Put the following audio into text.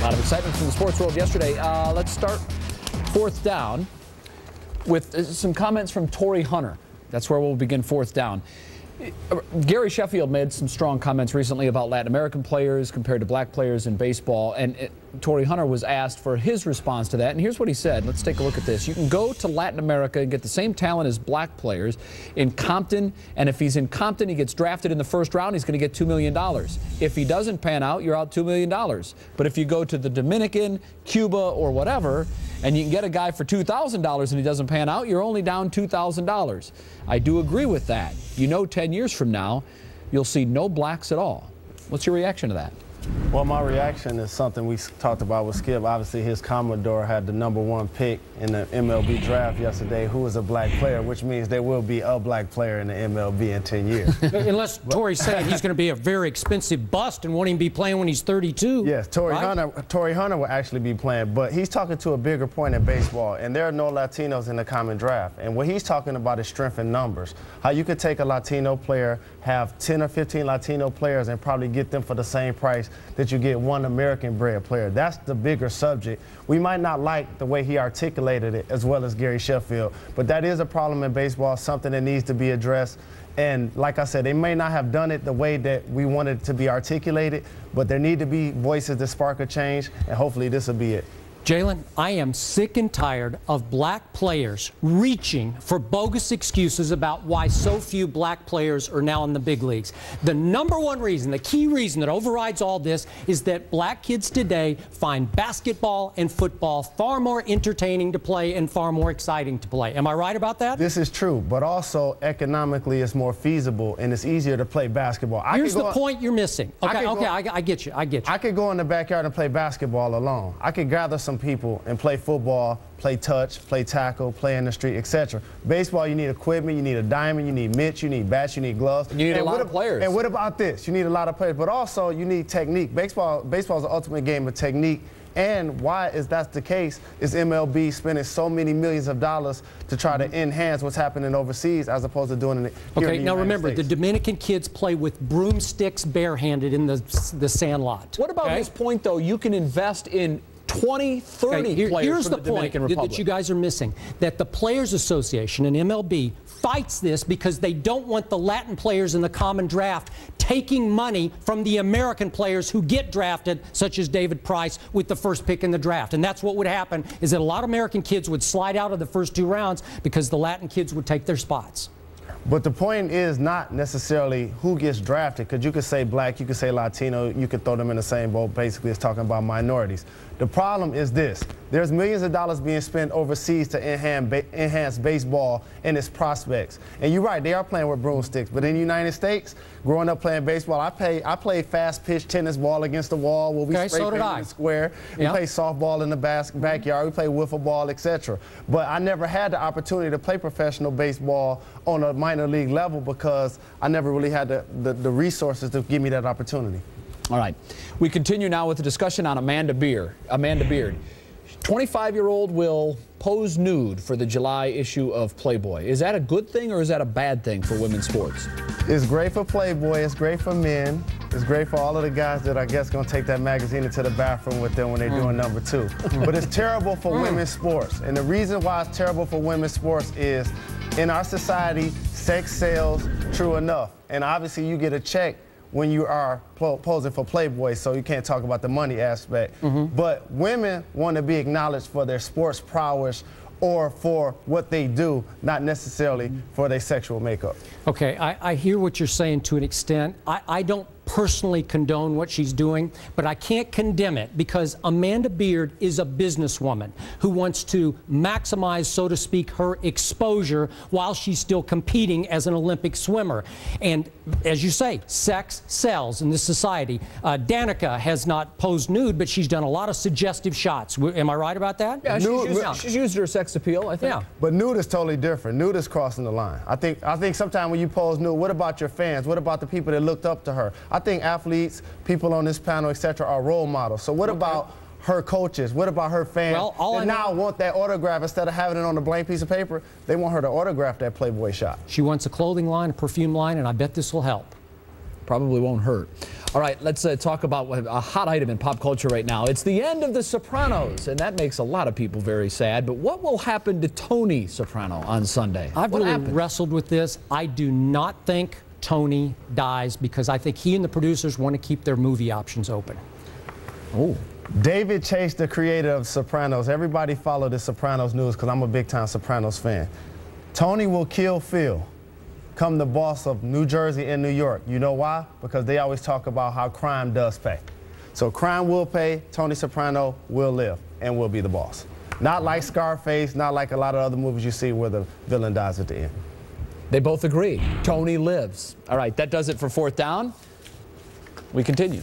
lot of excitement from the sports world yesterday. Let's start 4th down with some comments from Torrey Hunter. That's where we'll begin 4th down. Gary Sheffield made some strong comments recently about Latin American players compared to black players in baseball, and Torrey Hunter was asked for his response to that, and here's what he said. Let's take a look at this. You can go to Latin America and get the same talent as black players in Compton, and if he's in Compton, he gets drafted in the 1st round, he's going to get $2 million. If he doesn't pan out, you're out $2 million. But if you go to the Dominican, Cuba, or whatever, and you can get a guy for $2,000 and he doesn't pan out, you're only down $2,000. I do agree with that. You know 10 years from now, you'll see no blacks at all. What's your reaction to that? Well, my reaction is something we talked about with Skip. Obviously, his Commodore had the #1 pick in the MLB draft yesterday, who is a black player, which means there will be a black player in the MLB in 10 years. Unless Torrey's saying he's going to be a very expensive bust and won't even be playing when he's 32. Yes, Torrey Hunter will actually be playing, but he's talking to a bigger point in baseball, and there are no Latinos in the common draft. And what he's talking about is strength in numbers. How you could take a Latino player, have 10 or 15 Latino players, and probably get them for the same price that you get one American-bred player. That's the bigger subject. We might not like the way he articulated it as well as Gary Sheffield, but that is a problem in baseball, something that needs to be addressed. And like I said, they may not have done it the way that we wanted it to be articulated, but there need to be voices that spark a change, and hopefully this will be it. Jalen, I am sick and tired of black players reaching for bogus excuses about why so few black players are now in the big leagues. The #1 reason, the key reason that overrides all this is that black kids today find basketball and football far more entertaining to play and far more exciting to play. Am I right about that? This is true, but also economically it's more feasible and it's easier to play basketball. Here's the point you're missing. Okay, I get you. I could go in the backyard and play basketball alone. I could gather some people and play football, play touch, play tackle, play in the street, etc. Baseball, you need equipment, you need a diamond, you need mitts, you need bats, you need gloves. You need a lot of players. And what about this? You need a lot of players, but also you need technique. Baseball is the ultimate game of technique. And why is that the case is MLB spending so many millions of dollars to try to enhance what's happening overseas as opposed to doing it here in the United now remember, States. the Dominican kids play with broomsticks barehanded in the sandlot. What about his point, though? You can invest in 20, 30 players from the Dominican Republic. That you guys are missing, that the Players Association and MLB fights this because they don't want the Latin players in the common draft taking money from the American players who get drafted, such as David Price, with the 1st pick in the draft. And that's what would happen, is that a lot of American kids would slide out of the first 2 rounds because the Latin kids would take their spots. But the point is not necessarily who gets drafted, because you could say black, you could say Latino, you could throw them in the same boat. Basically, it's talking about minorities. The problem is this. There's millions of dollars being spent overseas to enhance baseball and its prospects. And you're right, they are playing with broomsticks. But in the United States, growing up playing baseball, I played fast-pitch tennis ball against the wall where we spray paint in the square. We play softball in the backyard. We play wiffle ball, etc. But I never had the opportunity to play professional baseball on a minor league level because I never really had the resources to give me that opportunity. All right. We continue now with the discussion on Amanda Beard. 25-year-old will pose nude for the July issue of Playboy. Is that a good thing or is that a bad thing for women's sports? It's great for Playboy. It's great for men. It's great for all of the guys that I guess going to take that magazine into the bathroom with them when they're doing #2. But it's terrible for women's sports. And the reason why it's terrible for women's sports is in our society, sex sells, true enough. And obviously you get a check when you are posing for Playboy, so you can't talk about the money aspect. But women want to be acknowledged for their sports prowess or for what they do, not necessarily for their sexual makeup. Okay, I hear what you're saying to an extent. I don't personally condone what she's doing, but I can't condemn it because Amanda Beard is a businesswoman who wants to maximize, so to speak, her exposure while she's still competing as an Olympic swimmer. And as you say, sex sells in this society. Danica has not posed nude, but she's done a lot of suggestive shots. Am I right about that? Yeah, she's used her sex appeal, I think. Yeah. But nude is totally different. Nude is crossing the line. I think sometimes when you pose nude, what about your fans? What about the people that looked up to her? I think athletes, people on this panel, etc., are role models. So what about her coaches? What about her fans? Well, now want that autograph instead of having it on a blank piece of paper. They want her to autograph that Playboy shot. She wants a clothing line, a perfume line, and I bet this will help. Probably won't hurt. All right, let's talk about a hot item in pop culture right now. It's the end of The Sopranos, and that makes a lot of people very sad. But what will happen to Tony Soprano on Sunday? I've really wrestled with this. I do not think Tony dies because I think he and the producers want to keep their movie options open. Oh. David Chase, the creator of Sopranos. Everybody follow the Sopranos news because I'm a big-time Sopranos fan. Tony will kill Phil, come the boss of New Jersey and New York. You know why? Because they always talk about how crime does pay. So crime will pay, Tony Soprano will live and will be the boss. Not like Scarface, not like a lot of other movies you see where the villain dies at the end. They both agree. Tony lives. All right, that does it for Fourth Down. We continue.